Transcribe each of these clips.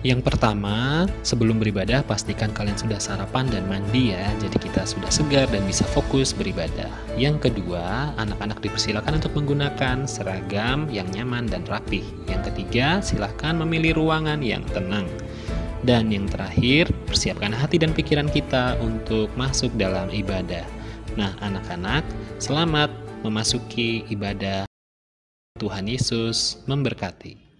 Yang pertama, sebelum beribadah pastikan kalian sudah sarapan dan mandi ya, jadi kita sudah segar dan bisa fokus beribadah. Yang kedua, anak-anak dipersilakan untuk menggunakan seragam yang nyaman dan rapih. Yang ketiga, silakan memilih ruangan yang tenang. Dan yang terakhir, persiapkan hati dan pikiran kita untuk masuk dalam ibadah. Nah, anak-anak, selamat memasuki ibadah. Tuhan Yesus memberkati.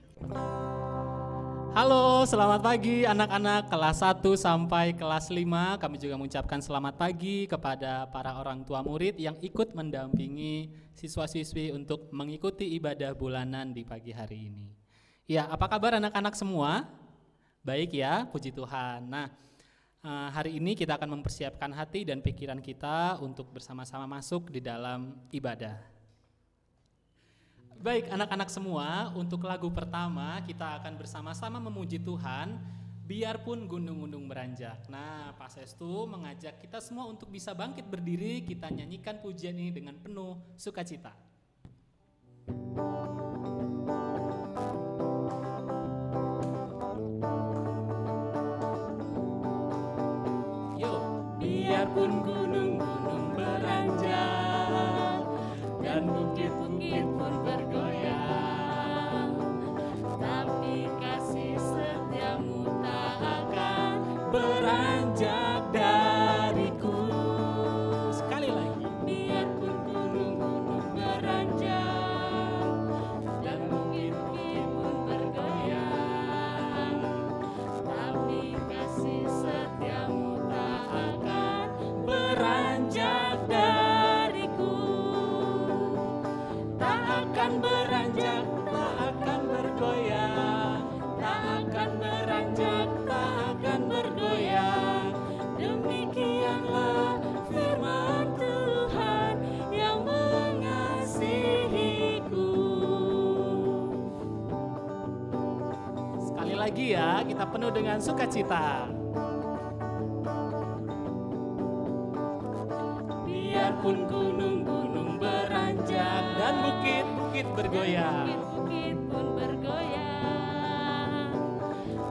Halo, selamat pagi anak-anak kelas 1 sampai kelas 5. Kami juga mengucapkan selamat pagi kepada para orang tua murid yang ikut mendampingi siswa-siswi untuk mengikuti ibadah bulanan di pagi hari ini. Ya, apa kabar anak-anak semua? Baik ya, puji Tuhan. Nah, hari ini kita akan mempersiapkan hati dan pikiran kita untuk bersama-sama masuk di dalam ibadah. Baik anak-anak semua, untuk lagu pertama kita akan bersama-sama memuji Tuhan, biarpun gunung-gunung beranjak. Nah, Pak Sestu mengajak kita semua untuk bisa bangkit berdiri, kita nyanyikan pujian ini dengan penuh sukacita. Yuk, biarpun gunung-gunung beranjak dan bukit-bukit pun bergoyang, tapi kasih setiamu tak akan beranjak dariku. Sekali lagi, biarpun gunung-gunung beranjak dan bukit-bukit pun bergoyang, tapi kasih setiamu tak akan beranjak dariku. Tak akan beranjak, tak akan bergoyang, tak akan beranjak, tak akan bergoyang. Demikianlah firman Tuhan yang mengasihiku. Sekali lagi ya, kita penuh dengan sukacita. Biarpun gunung-gunung beranjak dan bukit-bukit bergoyang, bukit pun bergoyang,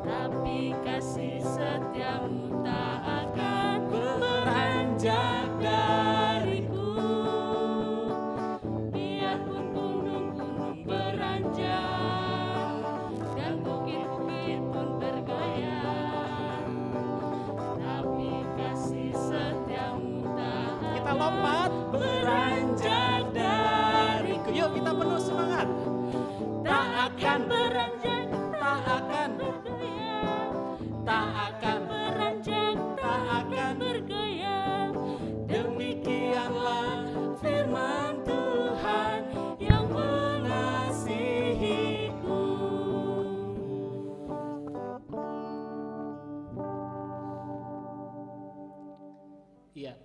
tapi kasih setiamu tak akan beranjak dariku. Biarpun gunung-gunung beranjak dan bukit-bukit pun bergoyang, tapi kasih setiamu tak akan. Kita lompat, beranjak dariku. Yuk kita penuh semangat. Tak akan beranjak, tak akan bergoyang, tak akan beranjak, tak akan bergoyang. Demikianlah firman Tuhan yang mengasihiku. Iya,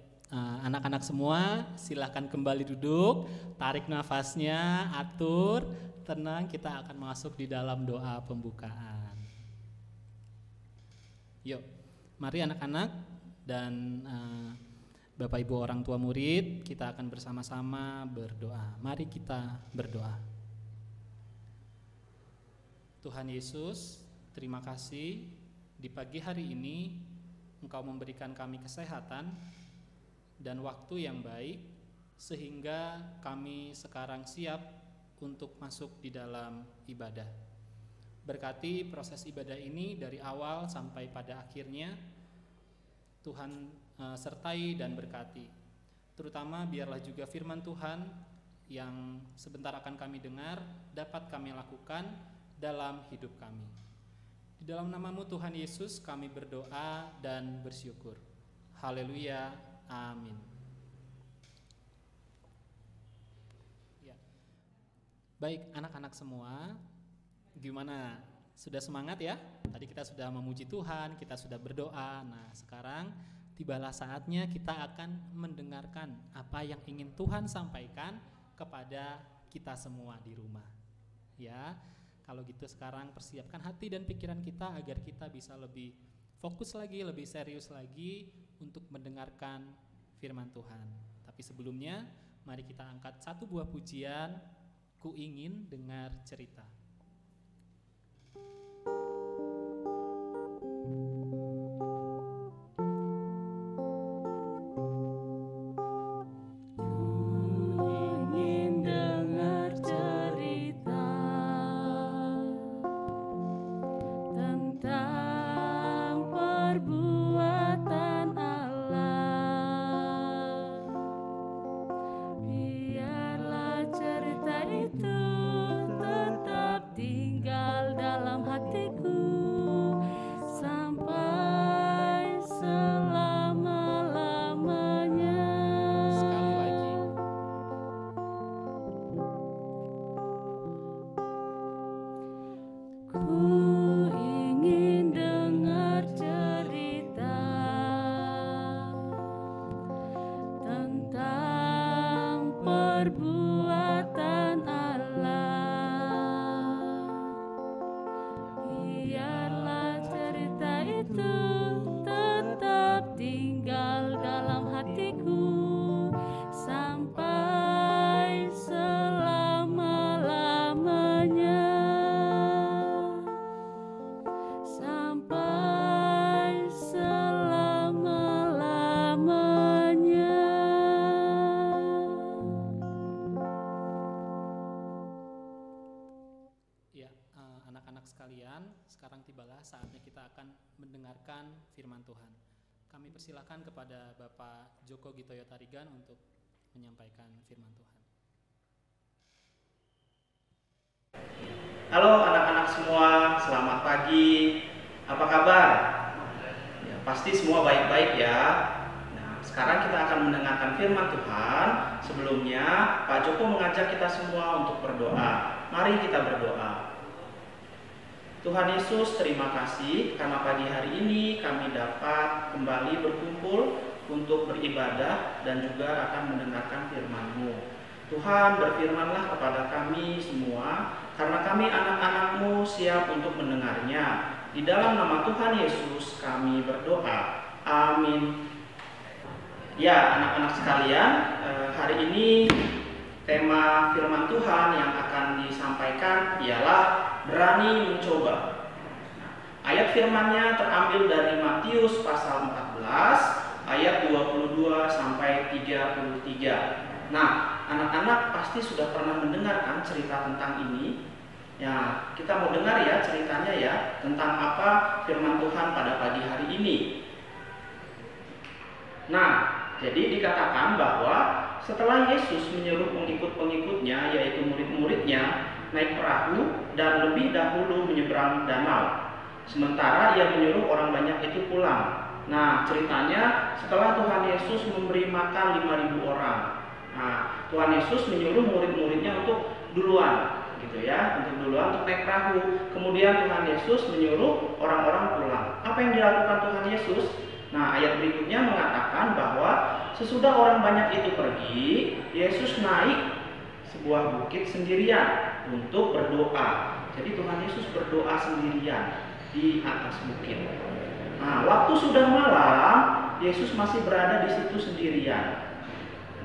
anak-anak semua silahkan kembali duduk, tarik nafasnya, atur, tenang, kita akan masuk di dalam doa pembukaan. Yuk, mari anak-anak dan Bapak Ibu orang tua murid, kita akan bersama-sama berdoa. Mari kita berdoa. Tuhan Yesus, terima kasih di pagi hari ini Engkau memberikan kami kesehatan dan waktu yang baik sehingga kami sekarang siap untuk masuk di dalam ibadah. Berkati proses ibadah ini dari awal sampai pada akhirnya. Tuhan sertai dan berkati. Terutama biarlah juga firman Tuhan yang sebentar akan kami dengar dapat kami lakukan dalam hidup kami. Di dalam nama-Mu Tuhan Yesus kami berdoa dan bersyukur. Haleluya. Amin. Ya. Baik anak-anak semua, gimana? Sudah semangat ya? Tadi kita sudah memuji Tuhan, kita sudah berdoa. Nah sekarang tibalah saatnya kita akan mendengarkan apa yang ingin Tuhan sampaikan kepada kita semua di rumah. Ya, kalau gitu sekarang persiapkan hati dan pikiran kita agar kita bisa lebih fokus lagi, lebih serius lagi untuk mendengarkan firman Tuhan. Tapi sebelumnya, mari kita angkat satu buah pujian, Ku Ingin Dengar Cerita. sekalian, sekarang tibalah saatnya kita akan mendengarkan firman Tuhan. Kami persilakan kepada Bapak Joko Gitoyo Tarigan untuk menyampaikan firman Tuhan. Halo anak-anak semua, selamat pagi. Apa kabar? Ya, pasti semua baik-baik ya. Nah, sekarang kita akan mendengarkan firman Tuhan. Sebelumnya, Pak Joko mengajak kita semua untuk berdoa. Mari kita berdoa. Tuhan Yesus, terima kasih karena pagi hari ini kami dapat kembali berkumpul untuk beribadah dan juga akan mendengarkan firman-Mu. Tuhan, berfirmanlah kepada kami semua, karena kami anak-anak-Mu siap untuk mendengarnya. Di dalam nama Tuhan Yesus kami berdoa. Amin. Ya, anak-anak sekalian, hari ini tema firman Tuhan yang akan disampaikan ialah berani mencoba. Ayat firman-Nya terambil dari Matius pasal 14 ayat 22 sampai 33. Nah, anak-anak pasti sudah pernah mendengarkan cerita tentang ini. Ya, kita mau dengar ya ceritanya ya, tentang apa firman Tuhan pada pagi hari ini. Nah, jadi dikatakan bahwa setelah Yesus menyuruh pengikut-pengikutnya, yaitu murid-muridnya, naik perahu dan lebih dahulu menyeberang danau. Sementara ia menyuruh orang banyak itu pulang. Nah, ceritanya setelah Tuhan Yesus memberi makan 5.000 orang. Nah, Tuhan Yesus menyuruh murid-muridnya untuk duluan, gitu ya, untuk naik perahu. Kemudian Tuhan Yesus menyuruh orang-orang pulang. Apa yang dilakukan Tuhan Yesus? Nah, ayat berikutnya mengatakan bahwa sesudah orang banyak itu pergi, Yesus naik sebuah bukit sendirian untuk berdoa. Jadi Tuhan Yesus berdoa sendirian di atas bukit. Nah, waktu sudah malam, Yesus masih berada di situ sendirian.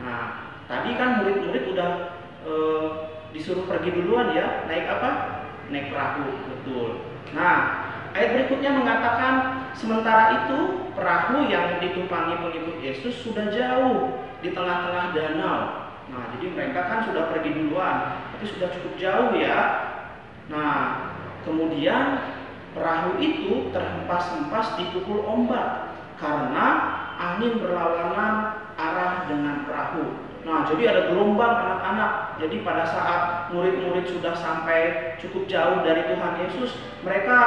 Nah, tadi kan murid-murid udah disuruh pergi duluan ya, naik apa? Naik perahu, betul. Nah, ayat berikutnya mengatakan sementara itu perahu yang ditumpangi pengikut Yesus sudah jauh di tengah-tengah danau. Nah, jadi mereka kan sudah pergi duluan, tapi sudah cukup jauh ya. Nah, kemudian perahu itu terhempas-hempas dipukul ombak karena angin berlawanan arah dengan perahu. Nah, jadi ada gelombang anak-anak. Jadi pada saat murid-murid sudah sampai cukup jauh dari Tuhan Yesus, mereka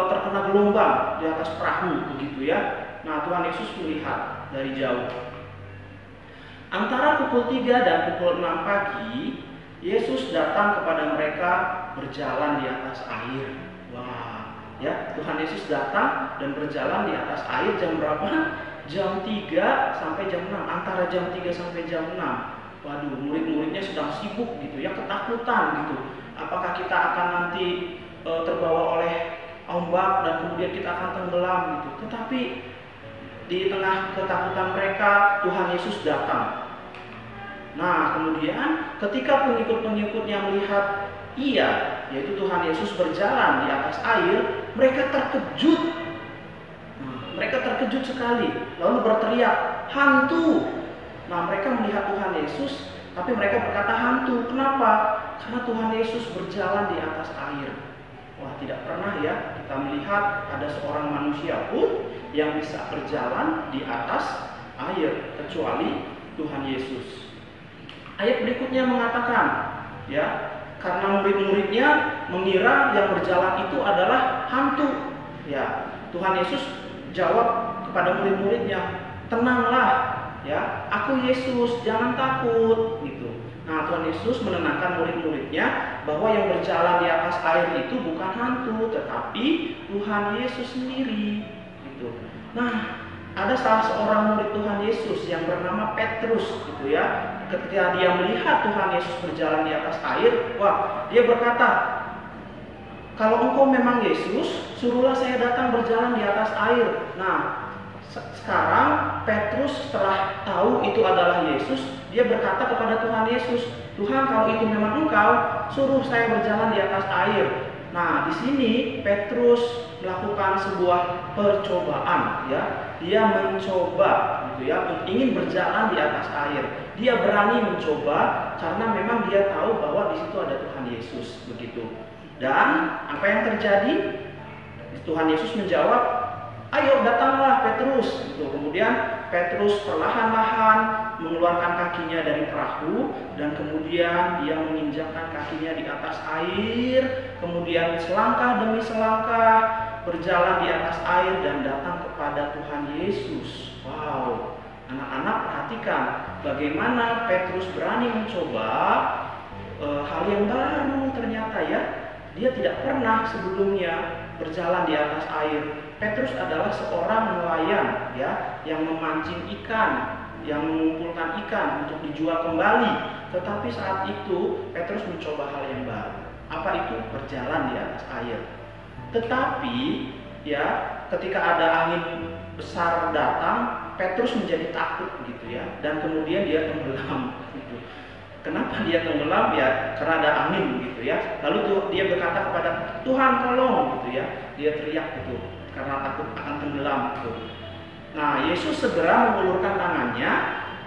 terkena gelombang di atas perahu, begitu ya. Nah, Tuhan Yesus melihat dari jauh. Antara pukul 3 dan pukul 6 pagi, Yesus datang kepada mereka berjalan di atas air. Wah, ya, Tuhan Yesus datang dan berjalan di atas air jam berapa? Jam 3 sampai jam 6, antara jam 3 sampai jam 6. Waduh, murid-muridnya sedang sibuk gitu ya, ketakutan gitu. Apakah kita akan nanti terbawa oleh ombak dan kemudian kita akan tenggelam gitu. Tetapi di tengah ketakutan mereka, Tuhan Yesus datang. Nah, kemudian ketika pengikut-pengikutnya melihat yaitu Tuhan Yesus berjalan di atas air, mereka terkejut. Mereka terkejut sekali, lalu berteriak, "Hantu!" Nah, mereka melihat Tuhan Yesus, tapi mereka berkata hantu. Kenapa? Karena Tuhan Yesus berjalan di atas air. Wah, tidak pernah ya kita melihat ada seorang manusia pun yang bisa berjalan di atas air, kecuali Tuhan Yesus. Ayat berikutnya mengatakan, ya, karena murid-muridnya mengira yang berjalan itu adalah hantu. Ya, Tuhan Yesus jawab kepada murid-muridnya, "Tenanglah, ya, aku Yesus, jangan takut." Gitu. Nah, Tuhan Yesus menenangkan murid-muridnya bahwa yang berjalan di atas air itu bukan hantu, tetapi Tuhan Yesus sendiri. Gitu. Nah, ada salah seorang murid Tuhan Yesus yang bernama Petrus, gitu ya. Ketika dia melihat Tuhan Yesus berjalan di atas air, wah, dia berkata, "Kalau engkau memang Yesus, suruhlah saya datang berjalan di atas air." Nah, sekarang Petrus setelah tahu itu adalah Yesus, dia berkata kepada Tuhan Yesus, "Tuhan, kalau itu memang engkau, suruh saya berjalan di atas air." Nah, di sini Petrus melakukan sebuah percobaan, ya. Dia mencoba, gitu ya, ingin berjalan di atas air. Dia berani mencoba karena memang dia tahu bahwa di situ ada Tuhan Yesus, begitu. Dan apa yang terjadi? Tuhan Yesus menjawab, ayo datanglah Petrus. Gitu. Kemudian Petrus perlahan-lahan mengeluarkan kakinya dari perahu dan kemudian dia menginjakkan kakinya di atas air. Kemudian selangkah demi selangkah berjalan di atas air dan datang kepada Tuhan Yesus. Wow, anak-anak perhatikan bagaimana Petrus berani mencoba hal yang baru ternyata ya. Dia tidak pernah sebelumnya berjalan di atas air. Petrus adalah seorang nelayan ya, yang memancing ikan, yang mengumpulkan ikan untuk dijual kembali. Tetapi saat itu Petrus mencoba hal yang baru. Apa itu? Berjalan di atas air. Tetapi ya, ketika ada angin besar datang, Petrus menjadi takut gitu ya, dan kemudian dia tenggelam gitu. Kenapa dia tenggelam? Ya karena ada angin gitu ya. Lalu dia berkata kepada Tuhan, tolong gitu ya. Dia teriak gitu karena takut akan tenggelam gitu. Nah, Yesus segera mengulurkan tangannya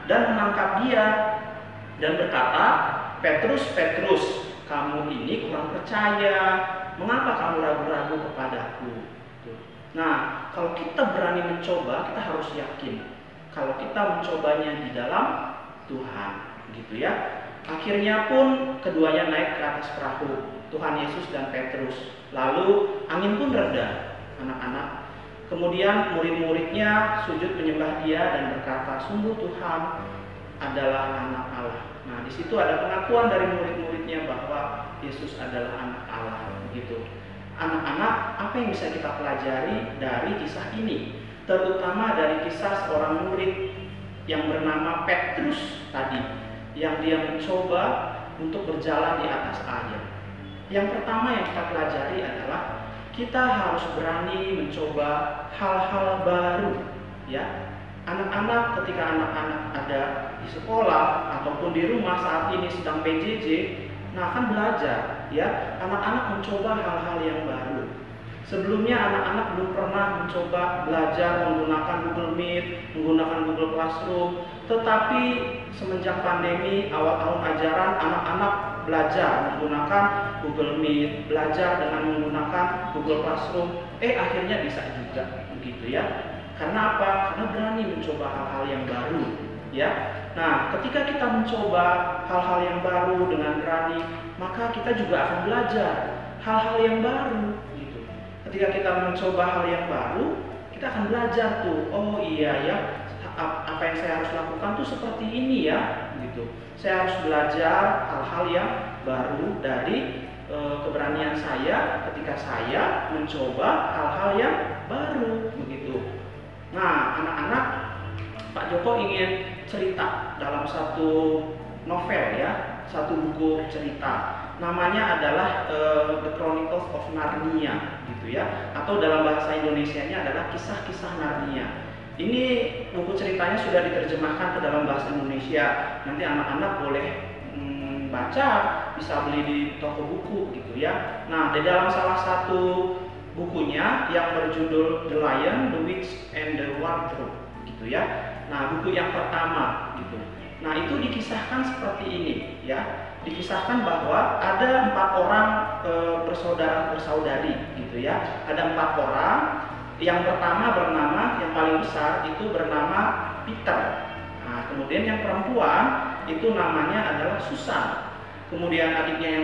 dan menangkap dia dan berkata, Petrus, Petrus, kamu ini kurang percaya. Mengapa kamu ragu-ragu kepadaku? Nah, kalau kita berani mencoba, kita harus yakin kalau kita mencobanya di dalam Tuhan, gitu ya. Akhirnya pun keduanya naik ke atas perahu, Tuhan Yesus dan Petrus. Lalu angin pun reda, anak-anak. Kemudian murid-muridnya sujud menyembah dia dan berkata, sungguh Tuhan adalah anak Allah. Nah, di situ ada pengakuan dari murid-muridnya bahwa Yesus adalah anak Allah, begitu. Anak-anak, apa yang bisa kita pelajari dari kisah ini? Terutama dari kisah seorang murid yang bernama Petrus tadi, yang dia mencoba untuk berjalan di atas air. Yang pertama yang kita pelajari adalah kita harus berani mencoba hal-hal baru, ya. Anak-anak, ketika anak-anak ada di sekolah ataupun di rumah saat ini sedang PJJ, nah akan belajar, ya. Anak-anak mencoba hal-hal yang baru. Sebelumnya anak-anak belum pernah mencoba belajar menggunakan Google Meet, menggunakan Google Classroom. Tetapi semenjak pandemi awal tahun ajaran, anak-anak belajar menggunakan Google Meet, belajar dengan menggunakan Google Classroom. Akhirnya bisa juga, begitu ya. Karena apa? Karena berani mencoba hal-hal yang baru, ya. Nah, ketika kita mencoba hal-hal yang baru dengan berani, maka kita juga akan belajar hal-hal yang baru. Ketika kita mencoba hal yang baru, kita akan belajar tuh, oh iya ya, apa yang saya harus lakukan tuh seperti ini ya, gitu. Saya harus belajar hal-hal yang baru dari keberanian saya ketika saya mencoba hal-hal yang baru, begitu. Nah, anak-anak, Pak Joko ingin cerita dalam satu novel ya, satu buku cerita. Namanya adalah The Chronicles of Narnia, gitu ya, atau dalam bahasa Indonesianya adalah Kisah-Kisah Narnia. Ini buku ceritanya sudah diterjemahkan ke dalam bahasa Indonesia. Nanti anak-anak boleh baca, bisa beli di toko buku, gitu ya. Nah, di dalam salah satu bukunya yang berjudul The Lion, The Witch, and the Wardrobe, gitu ya. Nah, buku yang pertama, gitu. Nah, itu dikisahkan seperti ini, ya. Dikisahkan bahwa ada 4 orang bersaudara-bersaudari, gitu ya. Ada 4 orang. Yang pertama bernama, yang paling besar itu bernama Peter. Nah, kemudian yang perempuan itu namanya adalah Susan. Kemudian adiknya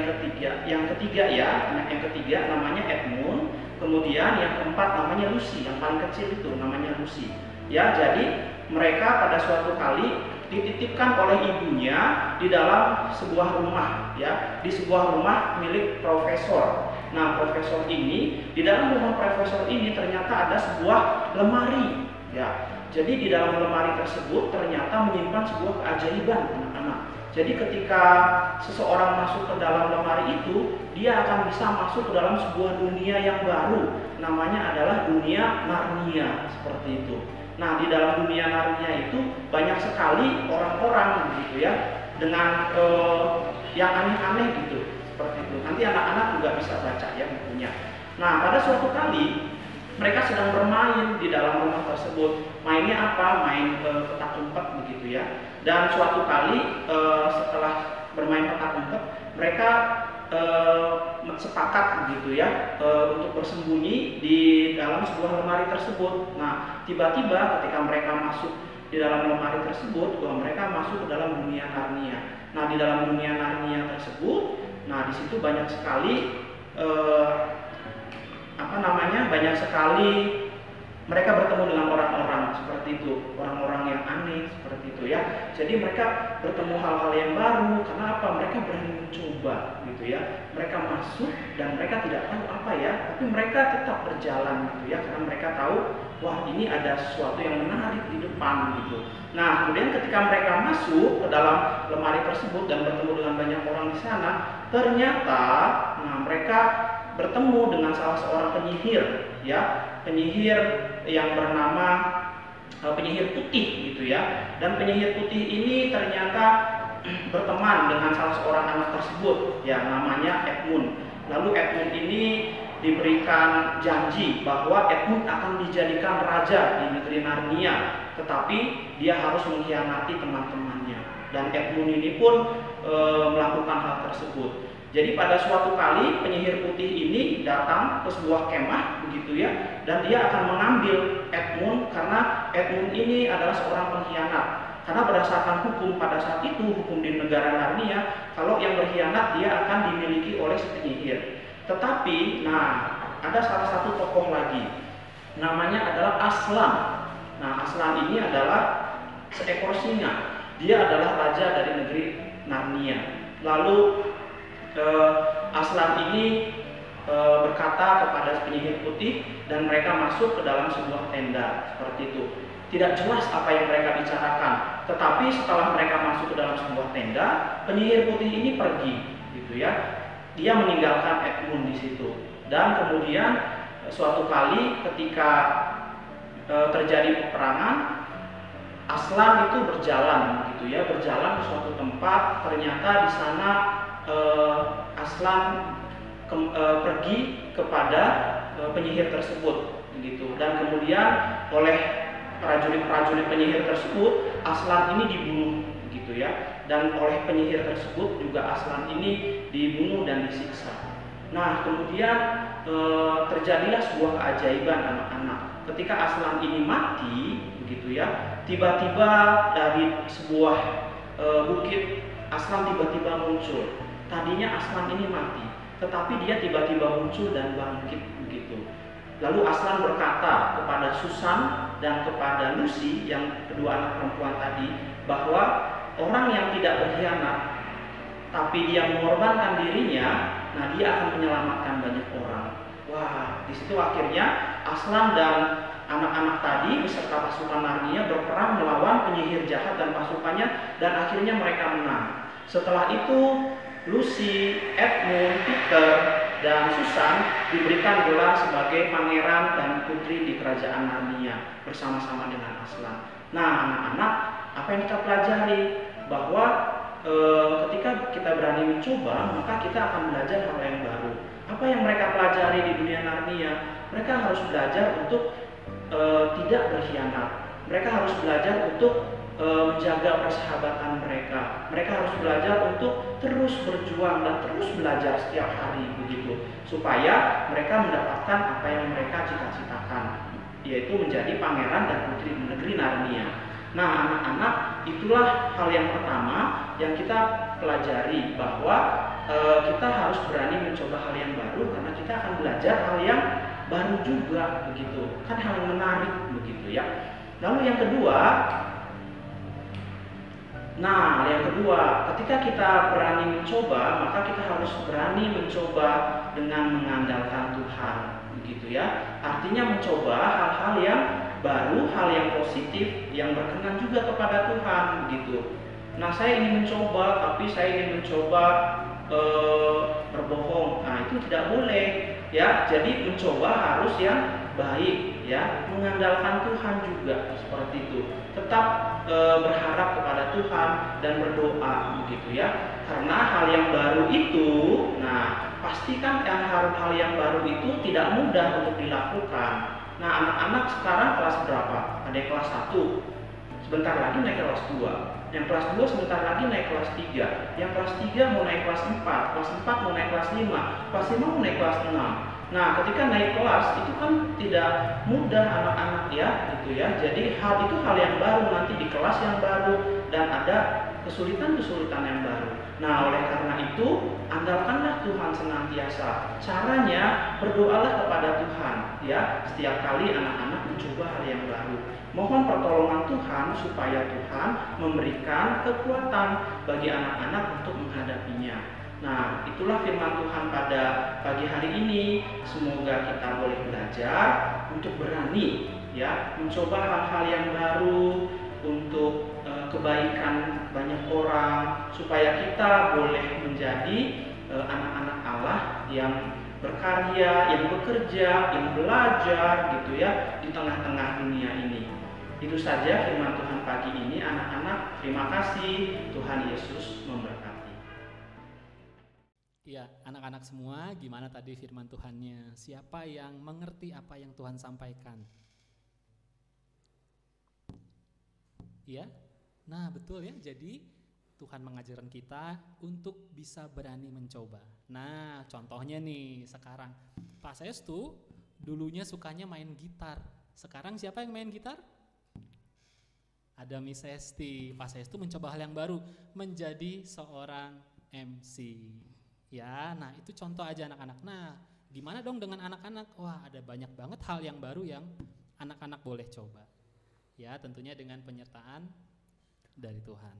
yang ketiga ya, anak yang ketiga namanya Edmund. Kemudian yang keempat namanya Lucy, yang paling kecil itu namanya Lucy. Ya, jadi mereka pada suatu kali dititipkan oleh ibunya di dalam sebuah rumah, ya, di sebuah rumah milik profesor. Nah, profesor ini, di dalam rumah profesor ini ternyata ada sebuah lemari, ya. Jadi di dalam lemari tersebut ternyata menyimpan sebuah keajaiban, anak-anak. Jadi ketika seseorang masuk ke dalam lemari itu, dia akan bisa masuk ke dalam sebuah dunia yang baru. Namanya adalah dunia Narnia, seperti itu. Nah, di dalam dunia Narnia itu banyak sekali orang-orang, gitu ya, dengan yang aneh-aneh gitu, seperti itu. Nanti anak-anak juga bisa baca ya bukunya. Nah, pada suatu kali mereka sedang bermain di dalam rumah tersebut. Mainnya apa? Main petak umpet, begitu ya. Dan suatu kali setelah bermain petak umpet, mereka sepakat begitu ya untuk bersembunyi di dalam sebuah lemari tersebut. Nah, tiba-tiba ketika mereka masuk di dalam lemari tersebut, mereka masuk ke dalam dunia Narnia. Nah, di dalam dunia Narnia tersebut, nah di situ banyak sekali banyak sekali mereka bertemu dengan orang-orang seperti itu, orang-orang yang aneh seperti itu ya. Jadi mereka bertemu hal-hal yang baru. Karena apa? Mereka berani mencoba gitu ya. Mereka masuk dan mereka tidak tahu apa ya, tapi mereka tetap berjalan gitu ya, karena mereka tahu wah ini ada sesuatu yang menarik di depan gitu. Nah, kemudian ketika mereka masuk ke dalam lemari tersebut dan bertemu dengan banyak orang di sana, ternyata mereka bertemu dengan salah seorang penyihir ya, penyihir yang bernama penyihir putih gitu ya. Dan penyihir putih ini ternyata berteman dengan salah seorang anak tersebut ya, namanya Edmund. Lalu Edmund ini diberikan janji bahwa Edmund akan dijadikan raja di negeri Narnia, tetapi dia harus mengkhianati teman-temannya. Dan Edmund ini pun melakukan hal tersebut. Jadi pada suatu kali penyihir putih ini datang ke sebuah kemah begitu ya, dan dia akan mengambil Edmund karena Edmund ini adalah seorang pengkhianat. Karena berdasarkan hukum pada saat itu, hukum di negara Narnia, kalau yang berkhianat dia akan dimiliki oleh si penyihir. Tetapi, ada salah satu tokoh lagi, namanya adalah Aslan. Nah, Aslan ini adalah seekor singa. Dia adalah raja dari negeri Narnia. Lalu Aslan ini berkata kepada penyihir putih dan mereka masuk ke dalam sebuah tenda seperti itu. Tidak jelas apa yang mereka bicarakan, tetapi setelah mereka masuk ke dalam sebuah tenda, penyihir putih ini pergi gitu ya. Dia meninggalkan Edmund di situ. Dan kemudian suatu kali ketika terjadi peperangan, Aslan itu berjalan gitu ya, berjalan ke suatu tempat. Ternyata di sana Aslan pergi kepada penyihir tersebut gitu. Dan kemudian oleh prajurit-prajurit penyihir tersebut, Aslan ini dibunuh gitu ya. Dan oleh penyihir tersebut juga Aslan ini dibunuh dan disiksa. Nah, kemudian terjadilah sebuah keajaiban anak-anak. Ketika Aslan ini mati begitu ya, tiba-tiba dari sebuah bukit Aslan tiba-tiba muncul. Tadinya Aslan ini mati, tetapi dia tiba-tiba muncul dan bangkit begitu. Lalu Aslan berkata kepada Susan dan kepada Lucy, yang kedua anak perempuan tadi, bahwa orang yang tidak berkhianat tapi dia mengorbankan dirinya, nah dia akan menyelamatkan banyak orang. Wah, di situ akhirnya Aslan dan anak-anak tadi beserta pasukan Narnia berperang melawan penyihir jahat dan pasukannya, dan akhirnya mereka menang. Setelah itu Lucy, Edmund, Peter, dan Susan diberikan gelar sebagai pangeran dan putri di kerajaan Narnia bersama-sama dengan Aslan. Nah, anak-anak, apa yang kita pelajari? Bahwa ketika kita berani mencoba, maka kita akan belajar hal yang baru. Apa yang mereka pelajari di dunia Narnia? Mereka harus belajar untuk tidak berkhianat. Mereka harus belajar untuk menjaga persahabatan mereka. Mereka harus belajar untuk terus berjuang dan terus belajar setiap hari begitu, supaya mereka mendapatkan apa yang mereka cita-citakan, yaitu menjadi pangeran dan putri di negeri Narnia. Nah, anak-anak, itulah hal yang pertama yang kita pelajari, bahwa kita harus berani mencoba hal yang baru, karena kita akan belajar hal yang baru juga begitu. Kan hal yang menarik begitu ya. Lalu yang kedua, ketika kita berani mencoba, maka kita harus berani mencoba dengan mengandalkan Tuhan begitu ya. Artinya mencoba hal-hal yang baru, hal yang positif, yang berkenan juga kepada Tuhan begitu. Nah, saya ingin mencoba, tapi saya ingin mencoba berbohong. Nah, itu tidak boleh ya. Jadi mencoba harus yang baik ya, mengandalkan Tuhan juga seperti itu. Tetap berharap kepada Tuhan dan berdoa begitu ya. Karena hal yang baru itu, nah pastikan hal yang baru itu tidak mudah untuk dilakukan. Nah, anak-anak sekarang kelas berapa? Ada yang kelas 1, sebentar lagi naik kelas 2. Yang kelas 2 sebentar lagi naik kelas 3. Yang kelas 3 mau naik kelas 4. Kelas 4 mau naik kelas 5. Kelas 5 mau naik kelas 6. Nah, ketika naik kelas itu kan tidak mudah anak-anak ya, gitu ya. Jadi hal itu hal yang baru nanti di kelas yang baru dan ada kesulitan-kesulitan yang baru. Nah, oleh karena itu andalkanlah Tuhan senantiasa. Caranya berdoalah kepada Tuhan ya. Setiap kali anak-anak mencoba hal yang baru, mohon pertolongan Tuhan supaya Tuhan memberikan kekuatan bagi anak-anak untuk menghadapinya. Nah, itulah firman Tuhan pada pagi hari ini. Semoga kita boleh belajar untuk berani ya, mencoba hal-hal yang baru untuk kebaikan banyak orang, supaya kita boleh menjadi anak-anak Allah yang berkarya, yang bekerja, yang belajar gitu ya di tengah-tengah dunia ini. Itu saja firman Tuhan pagi ini anak-anak. Terima kasih. Tuhan Yesus memberkati. Ya, anak-anak semua, gimana tadi firman Tuhannya? Siapa yang mengerti apa yang Tuhan sampaikan? Ya, nah betul ya. Jadi Tuhan mengajarkan kita untuk bisa berani mencoba. Nah, contohnya nih sekarang, Pak Sestu dulunya sukanya main gitar. Sekarang siapa yang main gitar? Ada Miss Esti. Pak Sestu mencoba hal yang baru, menjadi seorang MC. Ya, nah itu contoh aja anak-anak. Nah, gimana dong dengan anak-anak? Wah, ada banyak banget hal yang baru yang anak-anak boleh coba. Ya, tentunya dengan penyertaan dari Tuhan.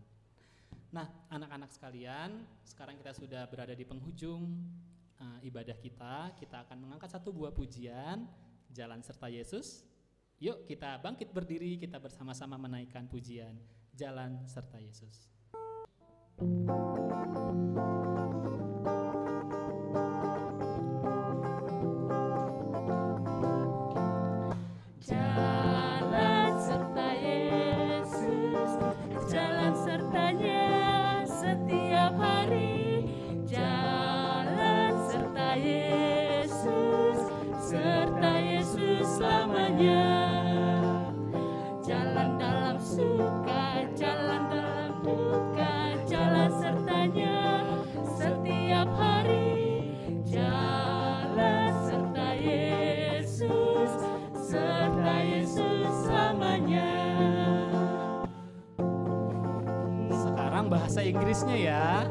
Nah, anak-anak sekalian, sekarang kita sudah berada di penghujung ibadah kita. Kita akan mengangkat satu buah pujian, Jalan Serta Yesus. Yuk kita bangkit berdiri, kita bersama-sama menaikkan pujian Jalan Serta Yesus. Jalan dalam suka, jalan dalam duka, jalan sertanya setiap hari. Jalan serta Yesus selamanya. Sekarang bahasa Inggrisnya ya.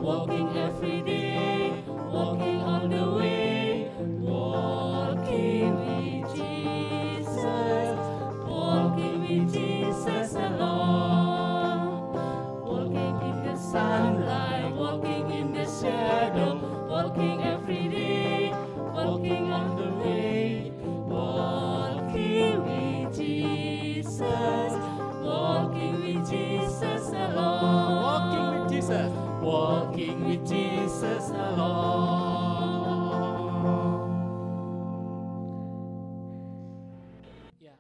Walking every day, walking all the way, walking with Jesus alone. Walking in the sunlight, walking in the shadow, walking every day, walking all the way, walking with Jesus alone. Walking with Jesus. Walking with Jesus alone. Ya,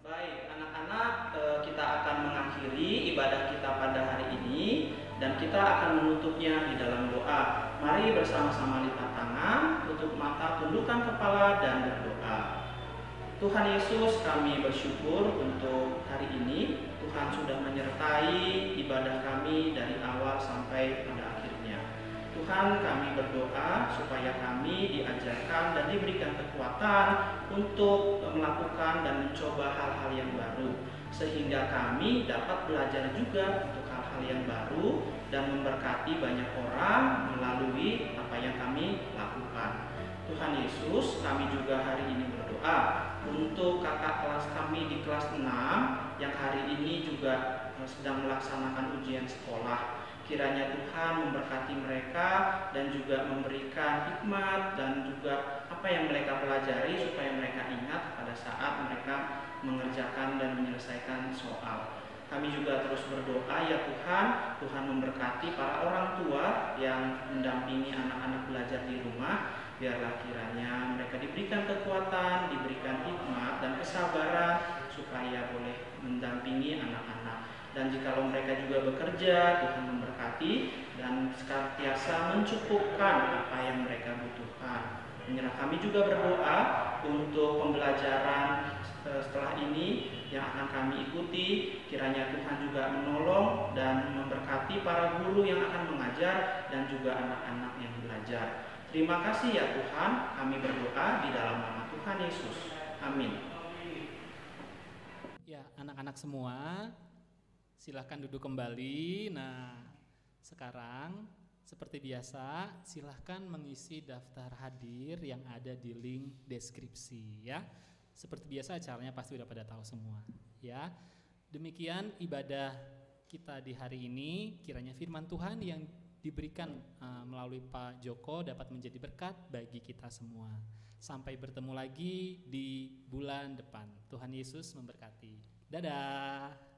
Baik, anak-anak, kita akan mengakhiri ibadah kita pada hari ini dan kita akan menutupnya di dalam doa. Mari bersama-sama lipat tangan, tutup mata, tundukkan kepala dan berdoa. Tuhan Yesus, kami bersyukur untuk hari ini. Tuhan sudah menyertai ibadah kami dari awal sampai pada akhirnya. Tuhan, kami berdoa supaya kami diajarkan dan diberikan kekuatan untuk melakukan dan mencoba hal-hal yang baru, sehingga kami dapat belajar juga untuk hal-hal yang baru dan memberkati banyak orang melalui apa yang kami lakukan. Tuhan Yesus, kami juga hari ini berdoa untuk kakak kelas kami di kelas 6 yang hari ini juga sedang melaksanakan ujian sekolah. Kiranya Tuhan memberkati mereka dan juga memberikan hikmat dan juga apa yang mereka pelajari supaya mereka ingat pada saat mereka mengerjakan dan menyelesaikan soal. Kami juga terus berdoa ya Tuhan, Tuhan memberkati para orang tua yang mendampingi anak-anak belajar di rumah. Biarlah kiranya mereka diberikan kekuatan, diberikan hikmat dan kesabaran supaya boleh mendampingi anak-anak. Dan jikalau mereka juga bekerja, Tuhan memberkati dan senantiasa mencukupkan apa yang mereka butuhkan. Inilah kami juga berdoa untuk pembelajaran setelah ini yang akan kami ikuti. Kiranya Tuhan juga menolong dan memberkati para guru yang akan mengajar dan juga anak-anak yang belajar. Terima kasih ya Tuhan, kami berdoa di dalam nama Tuhan Yesus. Amin. Ya, anak-anak semua, silahkan duduk kembali. Nah, sekarang seperti biasa, silahkan mengisi daftar hadir yang ada di link deskripsi ya. Seperti biasa acaranya pasti udah pada tahu semua ya. Demikian ibadah kita di hari ini. Kiranya firman Tuhan yang diberikan melalui Pak Joko dapat menjadi berkat bagi kita semua. Sampai bertemu lagi di bulan depan. Tuhan Yesus memberkati. Dadah.